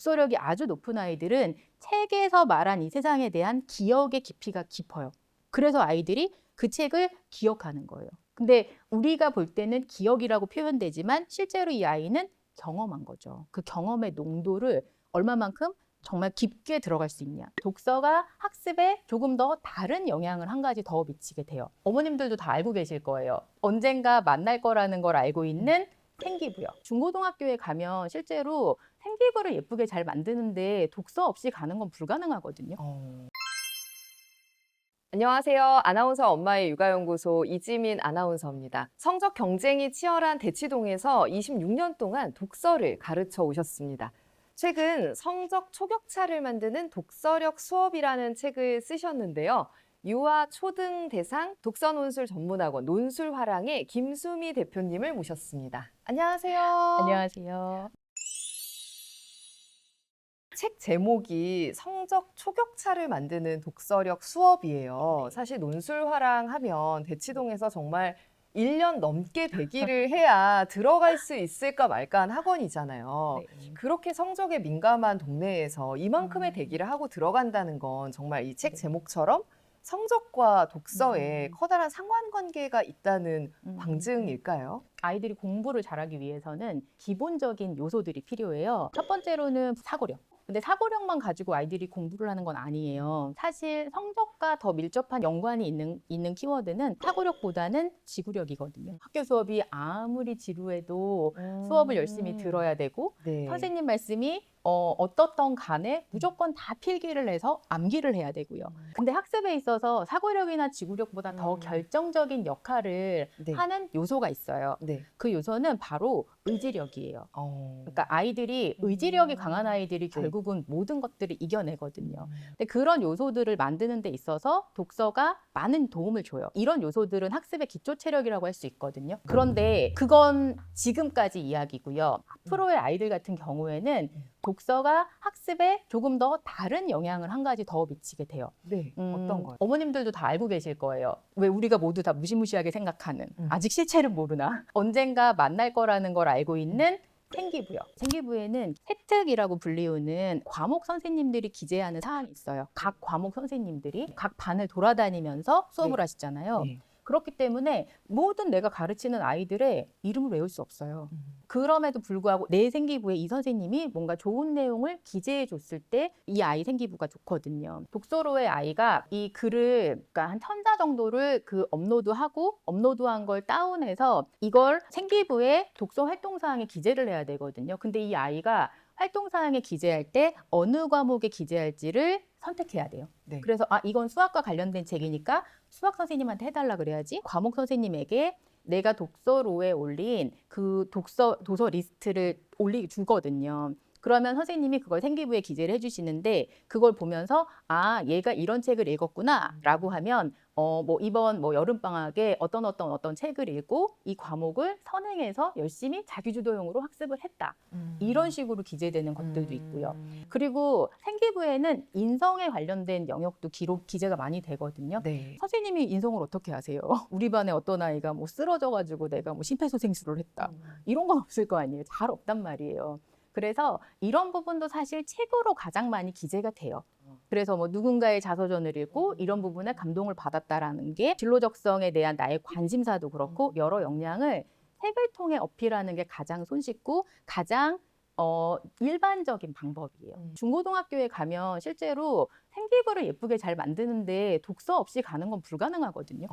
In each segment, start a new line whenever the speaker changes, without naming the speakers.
독서력이 아주 높은 아이들은 책에서 말한 이 세상에 대한 기억의 깊이가 깊어요. 그래서 아이들이 그 책을 기억하는 거예요. 근데 우리가 볼 때는 기억이라고 표현되지만 실제로 이 아이는 경험한 거죠. 그 경험의 농도를 얼마만큼 정말 깊게 들어갈 수 있냐. 독서가 학습에 조금 더 다른 영향을 한 가지 더 미치게 돼요. 어머님들도 다 알고 계실 거예요. 언젠가 만날 거라는 걸 알고 있는 생기부요. 중고등학교에 가면 실제로 생기부를 예쁘게 잘 만드는데 독서 없이 가는 건 불가능하거든요.
안녕하세요. 아나운서 엄마의 육아연구소 이지민 아나운서입니다. 성적 경쟁이 치열한 대치동에서 26년 동안 독서를 가르쳐 오셨습니다. 최근 성적 초격차를 만드는 독서력 수업이라는 책을 쓰셨는데요. 유아 초등 대상 독서 논술 전문학원 논술화랑의 김수미 대표님을 모셨습니다. 안녕하세요.
안녕하세요.
책 제목이 성적 초격차를 만드는 독서력 수업이에요. 사실 논술화랑 하면 대치동에서 정말 1년 넘게 대기를 해야 들어갈 수 있을까 말까 한 학원이잖아요.
네.
그렇게 성적에 민감한 동네에서 이만큼의 대기를 하고 들어간다는 건 정말 이 책
네.
제목처럼 성적과 독서에
음.
커다란 상관관계가 있다는
음.
방증일까요?
아이들이 공부를 잘하기 위해서는 기본적인 요소들이 필요해요. 첫 번째로는 사고력. 근데 사고력만 가지고 아이들이 공부를 하는 건 아니에요. 사실 성적과 더 밀접한 연관이 있는 키워드는 사고력보다는 지구력이거든요. 학교 수업이 아무리 지루해도 수업을 열심히 들어야 되고
네.
선생님 말씀이 어떻던 간에 무조건 다 필기를 해서 암기를 해야 되고요. 근데 학습에 있어서 사고력이나 지구력보다 더 결정적인 역할을
네.
하는 요소가 있어요.
네.
그 요소는 바로 의지력이에요.
어.
그러니까 아이들이 의지력이 강한 아이들이
네.
결국은 모든 것들을 이겨내거든요. 근데 그런 요소들을 만드는 데 있어서 독서가 많은 도움을 줘요. 이런 요소들은 학습의 기초 체력이라고 할 수 있거든요. 그런데 그건 지금까지 이야기고요. 앞으로의 아이들 같은 경우에는 독서가 학습에 조금 더 다른 영향을 한 가지 더 미치게 돼요.
네. 어떤 거요?
어머님들도 다 알고 계실 거예요. 왜 우리가 모두 다 무시무시하게 생각하는, 아직 실체는 모르나 언젠가 만날 거라는 걸 알고 있는 생기부요. 생기부에는 세특이라고 불리우는 과목 선생님들이 기재하는 사항이 있어요. 각 과목 선생님들이 각 반을 돌아다니면서 수업을
네.
하시잖아요.
네.
그렇기 때문에 모든 내가 가르치는 아이들의 이름을 외울 수 없어요. 그럼에도 불구하고 내 생기부에 이 선생님이 뭔가 좋은 내용을 기재해 줬을 때 이 아이 생기부가 좋거든요. 독서로의 아이가 이 글을 그러니까 한 1000자 정도를 업로드하고 업로드한 걸 다운해서 이걸 생기부에 독서 활동 사항에 기재를 해야 되거든요. 근데 이 아이가 활동 사항에 기재할 때 어느 과목에 기재할지를 선택해야 돼요.
네.
그래서 이건 수학과 관련된 책이니까 수학 선생님한테 해달라 그래야지 과목 선생님에게 내가 독서로에 올린 그 도서 리스트를 주거든요. 그러면 선생님이 그걸 생기부에 기재를 해주시는데 그걸 보면서 얘가 이런 책을 읽었구나라고 하면 이번 여름방학에 어떤 책을 읽고 이 과목을 선행해서 열심히 자기주도형으로 학습을 했다. 이런 식으로 기재되는 것들도 있고요. 그리고 생기부에는 인성에 관련된 영역도 기재가 많이 되거든요.
네.
선생님이 인성을 어떻게 하세요? 우리 반에 어떤 아이가 쓰러져가지고 내가 심폐소생술을 했다. 이런 건 없을 거 아니에요. 잘 없단 말이에요. 그래서 이런 부분도 사실 책으로 가장 많이 기재가 돼요. 그래서 누군가의 자서전을 읽고 이런 부분에 감동을 받았다라는 게 진로적성에 대한 나의 관심사도 그렇고 여러 역량을 책을 통해 어필하는 게 가장 손쉽고 가장 일반적인 방법이에요. 중고등학교에 가면 실제로 생기부를 예쁘게 잘 만드는데 독서 없이 가는 건 불가능하거든요.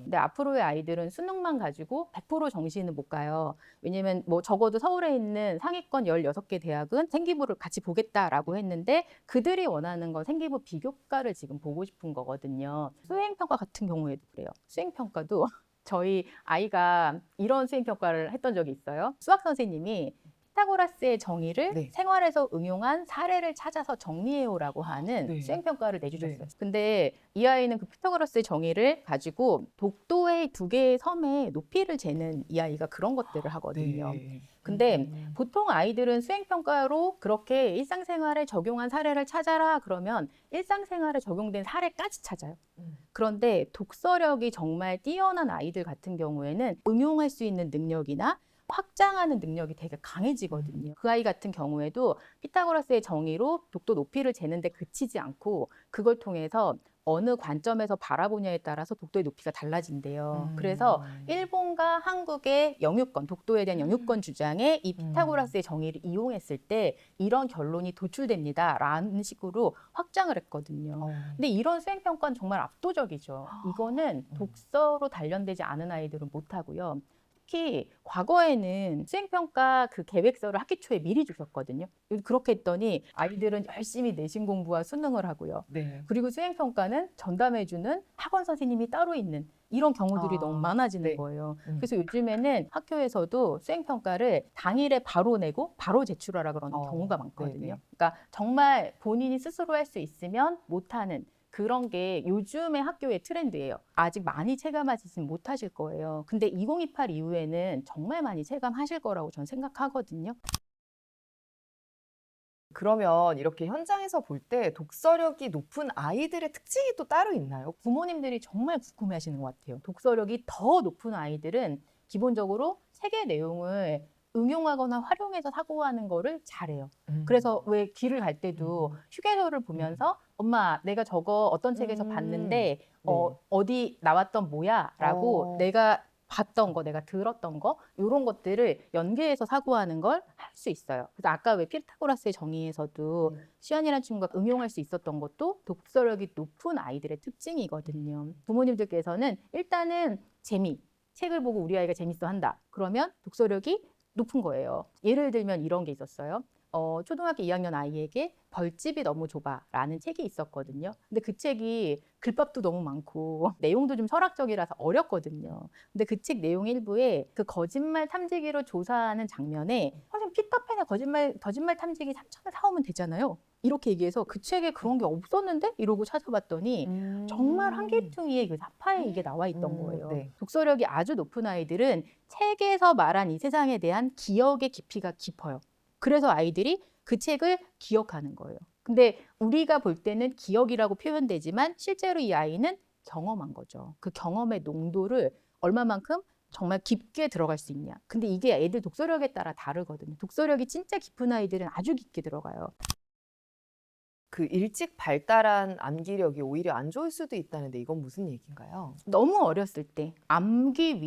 근데 앞으로의 아이들은 수능만 가지고 100% 정시는 못 가요. 왜냐면 적어도 서울에 있는 상위권 16개 대학은 생기부를 같이 보겠다라고 했는데 그들이 원하는 건 생기부 비교과를 지금 보고 싶은 거거든요. 수행평가 같은 경우에도 그래요. 수행평가도 저희 아이가 이런 수행평가를 했던 적이 있어요. 수학 선생님이 피타고라스의 정의를
네.
생활에서 응용한 사례를 찾아서 정리해오라고 하는
네.
수행평가를 내주셨어요.
네.
근데 이 아이는 그 피타고라스의 정의를 가지고 독도의 2개의 섬의 높이를 재는 이 아이가 그런 것들을 하거든요.
네.
근데 보통 아이들은 수행평가로 그렇게 일상생활에 적용한 사례를 찾아라 그러면 일상생활에 적용된 사례까지 찾아요. 그런데 독서력이 정말 뛰어난 아이들 같은 경우에는 응용할 수 있는 능력이나 확장하는 능력이 되게 강해지거든요. 그 아이 같은 경우에도 피타고라스의 정의로 독도 높이를 재는데 그치지 않고 그걸 통해서 어느 관점에서 바라보냐에 따라서 독도의 높이가 달라진대요. 그래서 일본과 한국의 영유권, 독도에 대한 영유권 주장에 이 피타고라스의 정의를 이용했을 때 이런 결론이 도출됩니다라는 식으로 확장을 했거든요. 근데 이런 수행평가는 정말 압도적이죠. 이거는 독서로 단련되지 않은 아이들은 못하고요. 특히 과거에는 수행평가 그 계획서를 학기 초에 미리 주셨거든요. 그렇게 했더니 아이들은 열심히 내신 공부와 수능을 하고요.
네.
그리고 수행평가는 전담해주는 학원 선생님이 따로 있는 이런 경우들이 너무 많아지는
네.
거예요. 그래서 요즘에는 학교에서도 수행평가를 당일에 바로 내고 바로 제출하라 그러는 경우가 많거든요.
네네.
그러니까 정말 본인이 스스로 할 수 있으면 못하는 그런 게 요즘의 학교의 트렌드예요. 아직 많이 체감하시진 못하실 거예요. 근데 2028 이후에는 정말 많이 체감하실 거라고 저는 생각하거든요.
그러면 이렇게 현장에서 볼 때 독서력이 높은 아이들의 특징이 또 따로 있나요?
부모님들이 정말 궁금해하시는 것 같아요. 독서력이 더 높은 아이들은 기본적으로 책의 내용을 응용하거나 활용해서 사고하는 거를 잘해요. 그래서 왜 길을 갈 때도 휴게소를 보면서 엄마 내가 저거 어떤 책에서 봤는데 어디 나왔던 뭐야? 라고 내가 봤던 거, 내가 들었던 거 이런 것들을 연계해서 사고하는 걸 할 수 있어요. 그래서 아까 왜 피타고라스의 정의에서도 시연이라는 친구가 응용할 수 있었던 것도 독서력이 높은 아이들의 특징이거든요. 부모님들께서는 일단은 재미, 책을 보고 우리 아이가 재밌어 한다. 그러면 독서력이 높은 거예요. 예를 들면 이런 게 있었어요. 초등학교 2학년 아이에게 벌집이 너무 좁아라는 책이 있었거든요. 근데 그 책이 글밥도 너무 많고 내용도 좀 철학적이라서 어렵거든요. 근데 그 책 내용 일부에 그 거짓말 탐지기로 조사하는 장면에 선생님 피터팬의 거짓말 탐지기 3,000원 사오면 되잖아요. 이렇게 얘기해서 그 책에 그런 게 없었는데? 이러고 찾아봤더니 정말 한길퉁이에 그 사파에 이게 나와 있던 거예요.
네.
독서력이 아주 높은 아이들은 책에서 말한 이 세상에 대한 기억의 깊이가 깊어요. 그래서 아이들이 그 책을 기억하는 거예요. 근데 우리가 볼 때는 기억이라고 표현되지만 실제로 이 아이는 경험한 거죠. 그 경험의 농도를 얼마만큼 정말 깊게 들어갈 수 있냐. 근데 이게 애들 독서력에 따라 다르거든요. 독서력이 진짜 깊은 아이들은 아주 깊게 들어가요.
그 일찍 발달한 암기력이 오히려 안 좋을 수도 있다는데 이건 무슨 얘기인가요?
너무 어렸을 때 암기력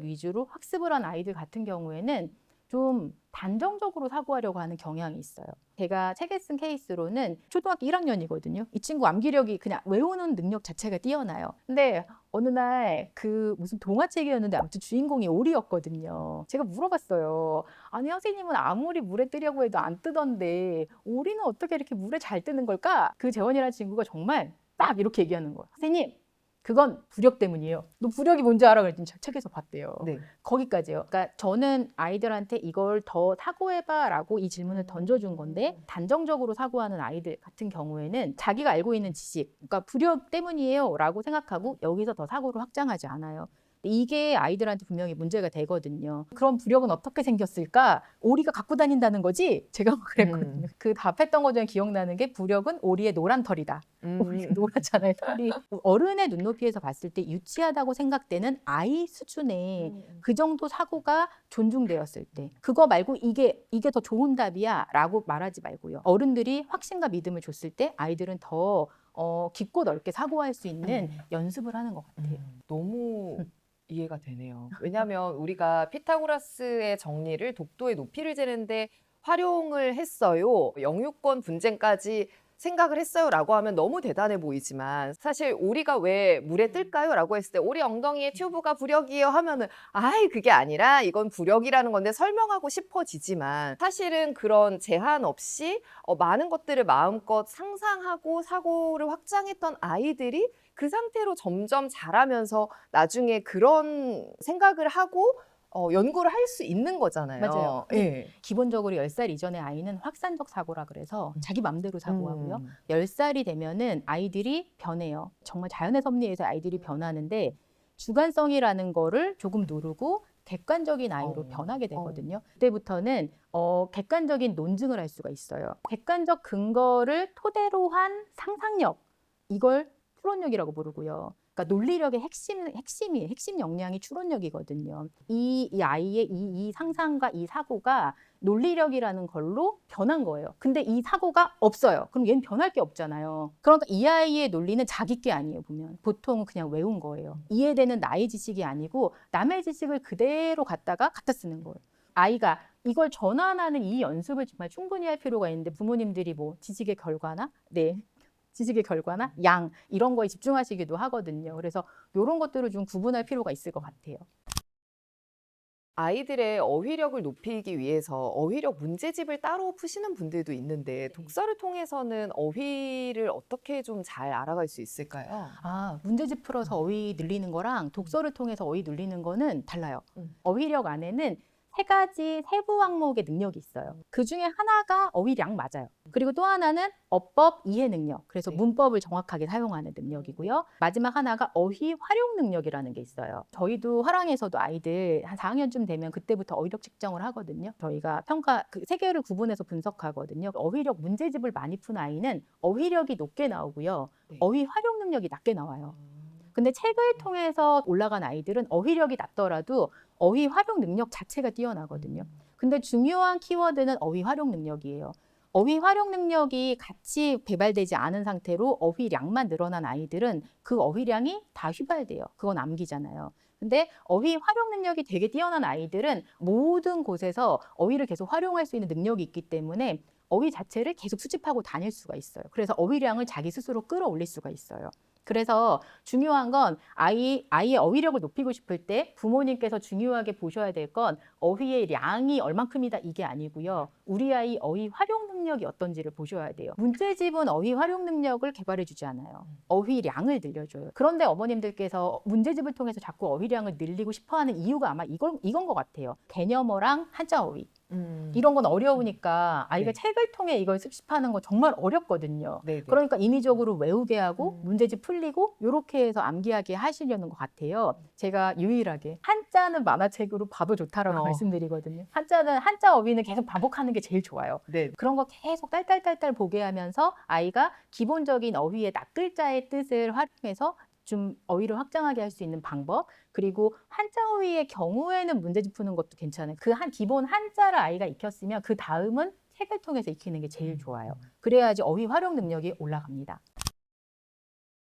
위주로 학습을 한 아이들 같은 경우에는 좀 단정적으로 사고하려고 하는 경향이 있어요. 제가 책에 쓴 케이스로는 초등학교 1학년이거든요. 이 친구 암기력이 그냥 외우는 능력 자체가 뛰어나요. 근데 어느 날 그 무슨 동화책이었는데 아무튼 주인공이 오리였거든요. 제가 물어봤어요. 아니 선생님은 아무리 물에 뜨려고 해도 안 뜨던데 오리는 어떻게 이렇게 물에 잘 뜨는 걸까? 그 재원이라는 친구가 정말 딱 이렇게 얘기하는 거예요. 선생님 그건 부력 때문이에요. 너 부력이 뭔지 알아? 그랬더니 책에서 봤대요.
네.
거기까지요. 그러니까 저는 아이들한테 이걸 더 사고해봐라고 이 질문을 던져준 건데 단정적으로 사고하는 아이들 같은 경우에는 자기가 알고 있는 지식, 그러니까 부력 때문이에요라고 생각하고 여기서 더 사고를 확장하지 않아요. 이게 아이들한테 분명히 문제가 되거든요. 그럼 부력은 어떻게 생겼을까? 오리가 갖고 다닌다는 거지? 제가 그랬거든요. 그 답했던 것 중에 기억나는 게 부력은 오리의 노란 털이다. 오리가 노랗잖아요, 털이. 어른의 눈높이에서 봤을 때 유치하다고 생각되는 아이 수준의 그 정도 사고가 존중되었을 때 그거 말고 이게 더 좋은 답이야 라고 말하지 말고요. 어른들이 확신과 믿음을 줬을 때 아이들은 더 깊고 넓게 사고할 수 있는 연습을 하는 것 같아요.
너무 이해가 되네요. 왜냐하면 우리가 피타고라스의 정리를 독도의 높이를 재는데 활용을 했어요. 영유권 분쟁까지 생각을 했어요라고 하면 너무 대단해 보이지만 사실 오리가 왜 물에 뜰까요?라고 했을 때 오리 엉덩이에 튜브가 부력이에요 하면은 아이 그게 아니라 이건 부력이라는 건데 설명하고 싶어지지만 사실은 그런 제한 없이 많은 것들을 마음껏 상상하고 사고를 확장했던 아이들이 그 상태로 점점 자라면서 나중에 그런 생각을 하고 연구를 할 수 있는 거잖아요.
맞아요.
예.
기본적으로 10살 이전의 아이는 확산적 사고라 그래서 자기 맘대로 사고하고요. 10살이 되면은 아이들이 변해요. 정말 자연의 섭리에서 아이들이 변하는데 주관성이라는 거를 조금 누르고 객관적인 아이로 변하게 되거든요. 그때부터는 객관적인 논증을 할 수가 있어요. 객관적 근거를 토대로 한 상상력, 이걸 추론력이라고 부르고요. 그러니까 논리력의 핵심 역량이 추론력이거든요. 이 아이의 이 상상과 이 사고가 논리력이라는 걸로 변한 거예요. 근데 이 사고가 없어요. 그럼 얘는 변할 게 없잖아요. 그러니까 이 아이의 논리는 자기 게 아니에요, 보면. 보통은 그냥 외운 거예요. 이해되는 나의 지식이 아니고 남의 지식을 그대로 갖다 쓰는 거예요. 아이가 이걸 전환하는 이 연습을 정말 충분히 할 필요가 있는데 부모님들이 뭐 지식의 결과나 양 이런 거에 집중하시기도 하거든요. 그래서 이런 것들을 좀 구분할 필요가 있을 것 같아요.
아이들의 어휘력을 높이기 위해서 어휘력 문제집을 따로 푸시는 분들도 있는데 독서를 통해서는 어휘를 어떻게 좀 잘 알아갈 수 있을까요?
문제집 풀어서 어휘 늘리는 거랑 독서를 통해서 어휘 늘리는 거는 달라요. 어휘력 안에는 3가지 세부 항목의 능력이 있어요. 그 중에 하나가 어휘량 맞아요. 그리고 또 하나는 어법 이해 능력. 그래서
네.
문법을 정확하게 사용하는 능력이고요. 마지막 하나가 어휘 활용 능력이라는 게 있어요. 저희도 화랑에서도 아이들 한 4학년쯤 되면 그때부터 어휘력 측정을 하거든요. 저희가 그 3개를 구분해서 분석하거든요. 어휘력 문제집을 많이 푼 아이는 어휘력이 높게 나오고요.
네.
어휘 활용 능력이 낮게 나와요. 근데 책을 통해서 올라간 아이들은 어휘력이 낮더라도 어휘 활용 능력 자체가 뛰어나거든요. 근데 중요한 키워드는 어휘 활용 능력이에요. 어휘 활용 능력이 같이 개발되지 않은 상태로 어휘량만 늘어난 아이들은 그 어휘량이 다 휘발돼요. 그건 암기잖아요. 근데 어휘 활용 능력이 되게 뛰어난 아이들은 모든 곳에서 어휘를 계속 활용할 수 있는 능력이 있기 때문에 어휘 자체를 계속 수집하고 다닐 수가 있어요. 그래서 어휘량을 자기 스스로 끌어올릴 수가 있어요. 그래서 중요한 건 아이의 어휘력을 높이고 싶을 때 부모님께서 중요하게 보셔야 될 건 어휘의 량이 얼만큼이다 이게 아니고요. 우리 아이 어휘 활용 능력이 어떤지를 보셔야 돼요. 문제집은 어휘 활용 능력을 개발해 주지 않아요. 어휘량을 늘려줘요. 그런데 어머님들께서 문제집을 통해서 자꾸 어휘량을 늘리고 싶어하는 이유가 아마 이건 것 같아요. 개념어랑 한자 어휘. 이런 건 어려우니까 아이가
네.
책을 통해 이걸 습식하는 거 정말 어렵거든요.
네네.
그러니까 인위적으로 외우게 하고 문제집 풀리고 이렇게 해서 암기하게 하시려는 것 같아요. 제가 유일하게 한자는 만화책으로 봐도 좋다라고 말씀드리거든요. 한자 어휘는 계속 반복하는 게 제일 좋아요.
네.
그런 거 계속 딸딸딸딸 보게 하면서 아이가 기본적인 어휘의 낱글자의 뜻을 활용해서 좀 어휘를 확장하게 할 수 있는 방법, 그리고 한자 어휘의 경우에는 문제집 푸는 것도 괜찮아요. 그 기본 한자를 아이가 익혔으면 그 다음은 책을 통해서 익히는 게 제일 좋아요. 그래야지 어휘 활용 능력이 올라갑니다.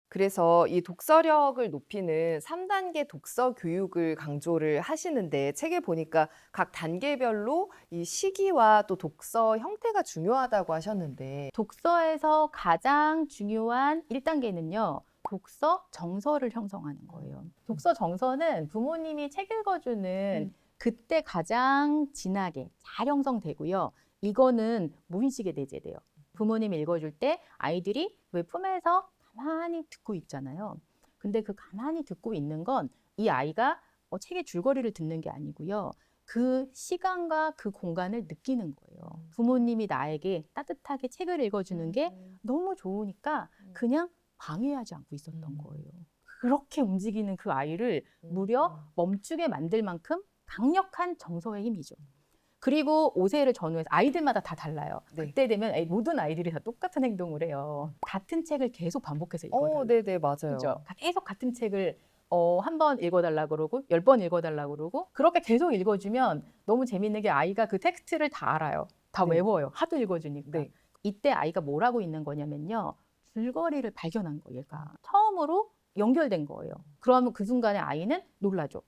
그래서 이 독서력을 높이는 3단계 독서 교육을 강조를 하시는데 책에 보니까 각 단계별로 이 시기와 또 독서 형태가 중요하다고 하셨는데
독서에서 가장 중요한 1단계는요. 독서 정서를 형성하는 거예요. 독서 정서는 부모님이 책 읽어주는 그때 가장 진하게 잘 형성되고요. 이거는 무의식에 내재돼요. 부모님이 읽어줄 때 아이들이 왜 품에서 가만히 듣고 있잖아요. 근데 그 가만히 듣고 있는 건 이 아이가 책의 줄거리를 듣는 게 아니고요. 그 시간과 그 공간을 느끼는 거예요. 부모님이 나에게 따뜻하게 책을 읽어주는 게 너무 좋으니까 그냥 방해하지 않고 있었던 거예요. 그렇게 움직이는 그 아이를 무려 멈추게 만들 만큼 강력한 정서의 힘이죠. 그리고 5세를 전후해서 아이들마다 다 달라요.
네.
그때 되면 모든 아이들이 다 똑같은 행동을 해요. 같은 책을 계속 반복해서 읽어달라고.
네네, 맞아요.
그죠? 계속 같은 책을 한 번 읽어달라고 그러고 10번 읽어달라고 그러고 그렇게 계속 읽어주면 너무 재밌는 게 아이가 그 텍스트를 다 알아요. 다
네.
외워요. 하도 읽어주니까.
네.
이때 아이가 뭘 하고 있는 거냐면요. 줄거리를 발견한 거예요. 얘가. 처음으로 연결된 거예요. 그러면 그 순간에 아이는 놀라죠.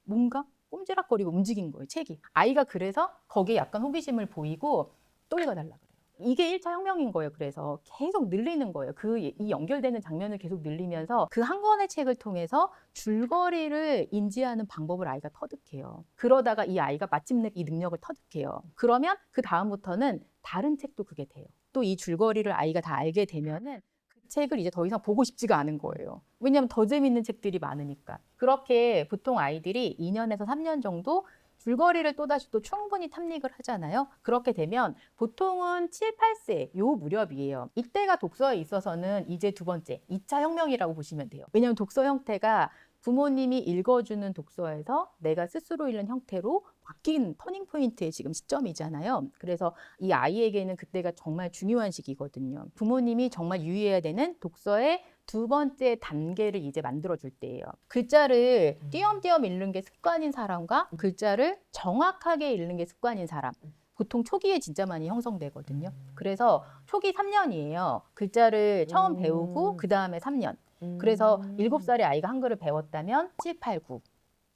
뭔가 꼼지락거리고 움직인 거예요. 책이. 아이가 그래서 거기에 약간 호기심을 보이고 또 읽어달라 그래요. 이게 1차 혁명인 거예요. 그래서 계속 늘리는 거예요. 이 연결되는 장면을 계속 늘리면서 그 한 권의 책을 통해서 줄거리를 인지하는 방법을 아이가 터득해요. 그러다가 이 아이가 마침내 이 능력을 터득해요. 그러면 그 다음부터는 다른 책도 그게 돼요. 또 이 줄거리를 아이가 다 알게 되면은 그 책을 이제 더 이상 보고 싶지가 않은 거예요. 왜냐하면 더 재밌는 책들이 많으니까. 그렇게 보통 아이들이 2년에서 3년 정도 줄거리를 또다시 또 충분히 탐닉을 하잖아요. 그렇게 되면 보통은 7, 8세 요 무렵이에요. 이때가 독서에 있어서는 이제 2번째, 2차 혁명이라고 보시면 돼요. 왜냐하면 독서 형태가 부모님이 읽어주는 독서에서 내가 스스로 읽는 형태로 바뀐 터닝포인트의 지금 시점이잖아요. 그래서 이 아이에게는 그때가 정말 중요한 시기거든요. 부모님이 정말 유의해야 되는 독서의 두 번째 단계를 이제 만들어줄 때예요. 글자를 띄엄띄엄 읽는 게 습관인 사람과 글자를 정확하게 읽는 게 습관인 사람. 보통 초기에 진짜 많이 형성되거든요. 그래서 초기 3년이에요. 글자를 처음 배우고 그 다음에 3년. 그래서 7살에 아이가 한글을 배웠다면 7, 8, 9.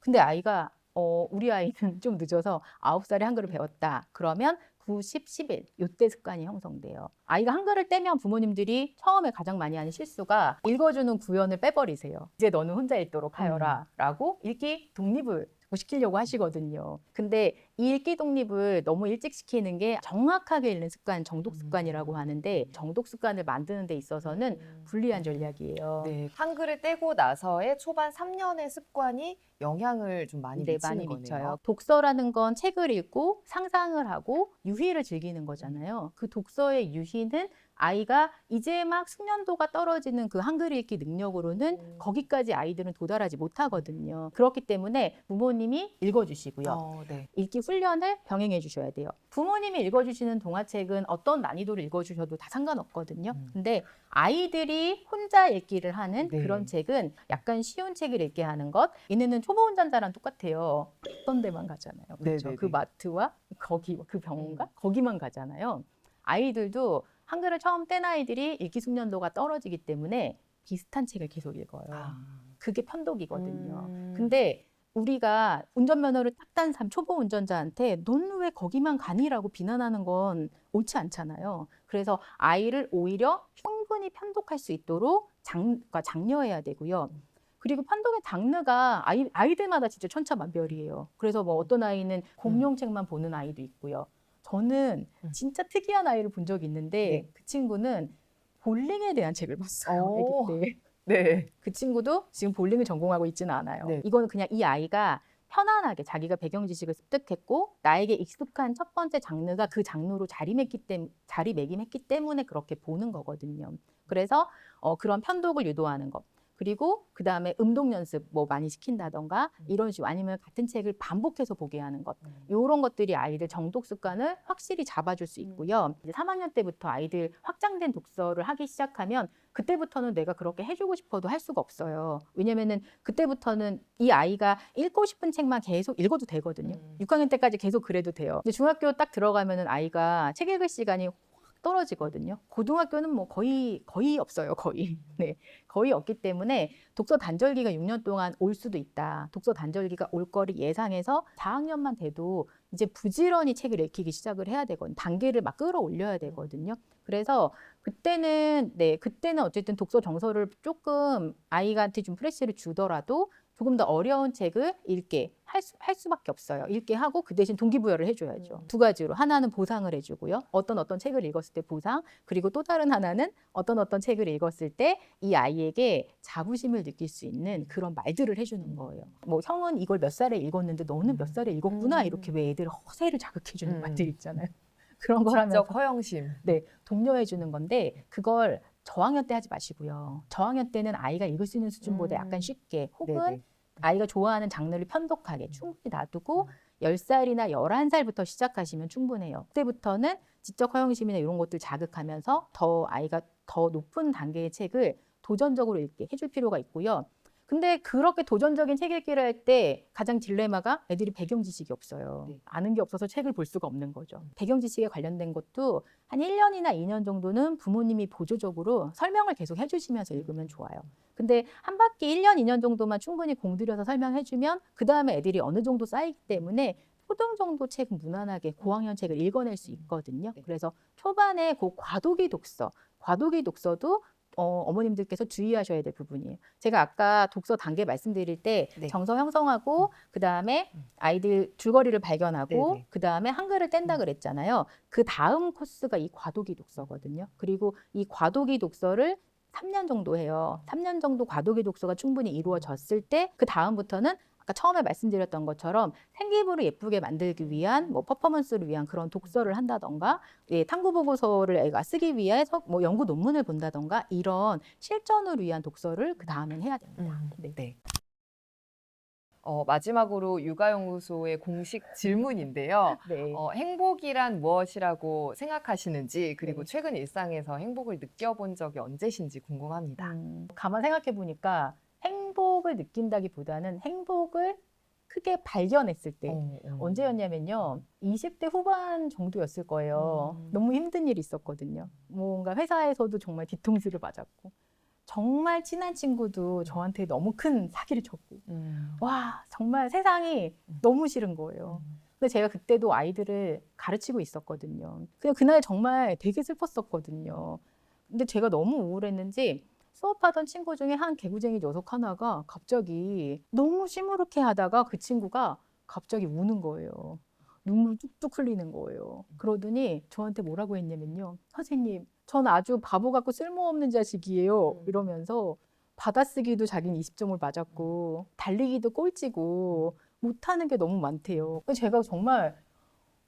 근데 아이가 우리 아이는 좀 늦어서 9살에 한글을 배웠다. 그러면 9, 10, 11 요때 습관이 형성돼요. 아이가 한글을 떼면 부모님들이 처음에 가장 많이 하는 실수가 읽어주는 구연을 빼버리세요. 이제 너는 혼자 읽도록 하여라 라고 읽기 독립을 시키려고 하시거든요. 근데 이 읽기 독립을 너무 일찍 시키는 게 정확하게 읽는 습관, 정독 습관이라고 하는데 정독 습관을 만드는 데 있어서는 불리한 전략이에요.
네, 한글을 떼고 나서의 초반 3년의 습관이 영향을 좀 많이
네,
미치는
많이
거네요.
미쳐요. 독서라는 건 책을 읽고 상상을 하고 유희를 즐기는 거잖아요. 그 독서의 유희는 아이가 이제 막 숙련도가 떨어지는 그 한글 읽기 능력으로는 거기까지 아이들은 도달하지 못하거든요. 그렇기 때문에 부모님이 읽어주시고요.
네.
읽기 훈련을 병행해 주셔야 돼요. 부모님이 읽어주시는 동화책은 어떤 난이도를 읽어주셔도 다 상관없거든요. 근데 아이들이 혼자 읽기를 하는
네.
그런 책은 약간 쉬운 책을 읽게 하는 것. 얘네는 초보 운전자랑 똑같아요. 어떤 데만 가잖아요. 그렇죠?
네네네.
그 마트와 거기 그 병원가 거기만 가잖아요. 아이들도 한글을 처음 뗀 아이들이 읽기 숙련도가 떨어지기 때문에 비슷한 책을 계속 읽어요. 그게 편독이거든요. 근데 우리가 운전면허를 딱 딴 초보 운전자한테 넌 왜 거기만 가니라고 비난하는 건 옳지 않잖아요. 그래서 아이를 오히려 충분히 편독할 수 있도록 장려해야 되고요. 그리고 편독의 장르가 아이들마다 진짜 천차만별이에요. 그래서 뭐 어떤 아이는 공룡책만 보는 아이도 있고요. 저는 진짜 특이한 아이를 본 적이 있는데 그 친구는 볼링에 대한 책을 봤어요. 아기 때.
네.
그 친구도 지금 볼링을 전공하고 있지는 않아요.
네.
이거는 그냥 이 아이가 편안하게 자기가 배경 지식을 습득했고 나에게 익숙한 첫 번째 장르가 그 장르로 자리매김했기 때문에 그렇게 보는 거거든요. 그래서 그런 편독을 유도하는 것. 그리고 그 다음에 음독 연습 뭐 많이 시킨다던가 이런 식으로 아니면 같은 책을 반복해서 보게 하는 것. 이런 것들이 아이들 정독 습관을 확실히 잡아줄 수 있고요. 이제 3학년 때부터 아이들 확장된 독서를 하기 시작하면 그때부터는 내가 그렇게 해주고 싶어도 할 수가 없어요. 왜냐면은 그때부터는 이 아이가 읽고 싶은 책만 계속 읽어도 되거든요. 6학년 때까지 계속 그래도 돼요. 근데 중학교 딱 들어가면은 아이가 책 읽을 시간이 떨어지거든요. 고등학교는 뭐 거의 없어요. 거의. 네. 거의 없기 때문에 독서 단절기가 6년 동안 올 수도 있다. 독서 단절기가 올 거를 예상해서 4학년만 돼도 이제 부지런히 책을 읽히기 시작을 해야 되거든요. 단계를 막 끌어올려야 되거든요. 그래서 그때는 어쨌든 독서 정서를 조금 아이한테 좀 프레시를 주더라도 조금 더 어려운 책을 읽게 할 수밖에 없어요. 읽게 하고 그 대신 동기부여를 해줘야죠. 두 가지로. 하나는 보상을 해주고요. 어떤 책을 읽었을 때 보상. 그리고 또 다른 하나는 어떤 책을 읽었을 때 이 아이에게 자부심을 느낄 수 있는 그런 말들을 해주는 거예요. 뭐 형은 이걸 몇 살에 읽었는데 너는 몇 살에 읽었구나. 이렇게 왜 애들 허세를 자극해주는 말들 있잖아요. 그런 걸 하면서
허영심.
네, 독려해 주는 건데 그걸 저학년 때 하지 마시고요. 저학년 때는 아이가 읽을 수 있는 수준보다 약간 쉽게 혹은
네네.
아이가 좋아하는 장르를 편독하게 충분히 놔두고 10살이나 11살부터 시작하시면 충분해요. 그때부터는 지적 허영심이나 이런 것들 자극하면서 더 아이가 더 높은 단계의 책을 도전적으로 읽게 해줄 필요가 있고요. 근데 그렇게 도전적인 책 읽기를 할 때 가장 딜레마가 애들이 배경 지식이 없어요.
네.
아는 게 없어서 책을 볼 수가 없는 거죠. 배경 지식에 관련된 것도 한 1년이나 2년 정도는 부모님이 보조적으로 설명을 계속 해주시면서 읽으면 좋아요. 근데 한 바퀴 1년, 2년 정도만 충분히 공들여서 설명해주면 그 다음에 애들이 어느 정도 쌓이기 때문에 초등 정도 책은 무난하게 고학년 책을 읽어낼 수 있거든요. 그래서 초반에 그 과도기 독서도 어머님들께서 주의하셔야 될 부분이에요. 제가 아까 독서 단계 말씀드릴 때 정서 형성하고 그다음에 아이들 줄거리를 발견하고 그다음에 한글을 뗀다 그랬잖아요. 그 다음 코스가 이 과도기 독서거든요. 그리고 이 과도기 독서를 3년 정도 해요. 3년 정도 과도기 독서가 충분히 이루어졌을 때 그 다음부터는 아까 처음에 말씀드렸던 것처럼 생기부를 예쁘게 만들기 위한 뭐 퍼포먼스를 위한 그런 독서를 한다던가 탐구 보고서를 애가 쓰기 위해서 뭐 연구 논문을 본다던가 이런 실전을 위한 독서를 그 다음엔 해야 됩니다.
네. 마지막으로 육아연구소의 공식 질문인데요.
네.
행복이란 무엇이라고 생각하시는지 그리고
네.
최근 일상에서 행복을 느껴본 적이 언제신지 궁금합니다.
가만 생각해 보니까 행복을 느낀다기보다는 행복을 크게 발견했을 때 언제였냐면요. 20대 후반 정도였을 거예요. 너무 힘든 일이 있었거든요. 뭔가 회사에서도 정말 뒤통수를 맞았고 정말 친한 친구도 저한테 너무 큰 사기를 쳤고 와 정말 세상이 너무 싫은 거예요. 근데 제가 그때도 아이들을 가르치고 있었거든요. 그냥 그날 정말 되게 슬펐었거든요. 근데 제가 너무 우울했는지 수업하던 친구 중에 한 개구쟁이 녀석 하나가 갑자기 너무 시무룩해 하다가 그 친구가 갑자기 우는 거예요. 눈물 뚝뚝 흘리는 거예요. 그러더니 저한테 뭐라고 했냐면요. 선생님, 전 아주 바보 같고 쓸모없는 자식이에요. 이러면서 받아쓰기도 자기는 20점을 맞았고 달리기도 꼴찌고 못하는 게 너무 많대요. 그래서 제가 정말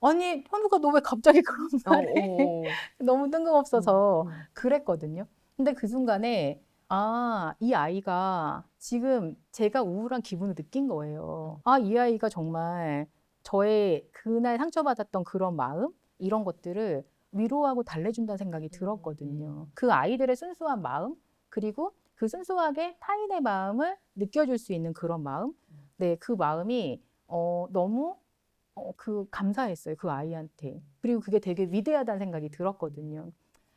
아니 현우가 너 왜 갑자기 그런 말을 해? 너무 뜬금없어서 그랬거든요. 근데 그 순간에 아, 이 아이가 지금 제가 우울한 기분을 느낀 거예요. 아, 이 아이가 정말 저의 그날 상처받았던 그런 마음 이런 것들을 위로하고 달래준다는 생각이 들었거든요. 그 아이들의 순수한 마음 그리고 그 순수하게 타인의 마음을 느껴줄 수 있는 그런 마음 네, 그 마음이 너무 감사했어요. 그 아이한테. 그리고 그게 되게 위대하다는 생각이 들었거든요.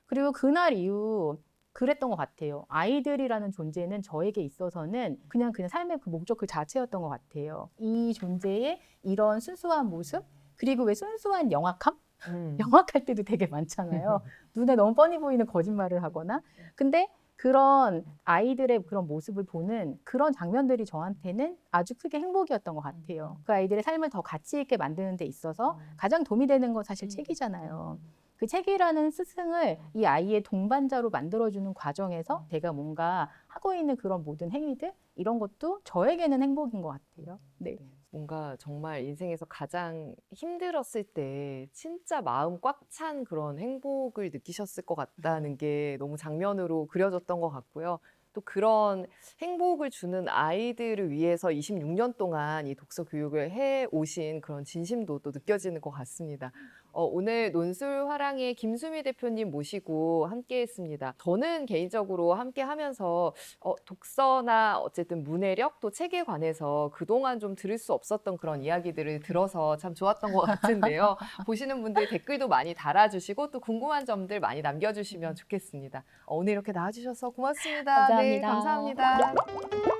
그리고 그날 이후 그랬던 것 같아요. 아이들이라는 존재는 저에게 있어서는 그냥 삶의 그 목적 그 자체였던 것 같아요. 이 존재의 이런 순수한 모습, 그리고 왜 순수한 영악함? 영악할 때도 되게 많잖아요. 눈에 너무 뻔히 보이는 거짓말을 하거나. 근데 그런 아이들의 그런 모습을 보는 그런 장면들이 저한테는 아주 크게 행복이었던 것 같아요. 그 아이들의 삶을 더 가치 있게 만드는 데 있어서 가장 도움이 되는 건 사실 책이잖아요. 그 책이라는 스승을 이 아이의 동반자로 만들어주는 과정에서 제가 뭔가 하고 있는 그런 모든 행위들 이런 것도 저에게는 행복인 것 같아요. 네.
뭔가 정말 인생에서 가장 힘들었을 때 진짜 마음 꽉 찬 그런 행복을 느끼셨을 것 같다는 게 너무 장면으로 그려졌던 것 같고요. 또 그런 행복을 주는 아이들을 위해서 26년 동안 이 독서 교육을 해 오신 그런 진심도 또 느껴지는 것 같습니다. 오늘 논술화랑의 김수미 대표님 모시고 함께 했습니다. 저는 개인적으로 함께 하면서 독서나 어쨌든 문해력 또 책에 관해서 그동안 좀 들을 수 없었던 그런 이야기들을 들어서 참 좋았던 것 같은데요. 보시는 분들 댓글도 많이 달아주시고 또 궁금한 점들 많이 남겨주시면 좋겠습니다. 오늘 이렇게 나와주셔서 고맙습니다. 네,
감사합니다.
감사합니다.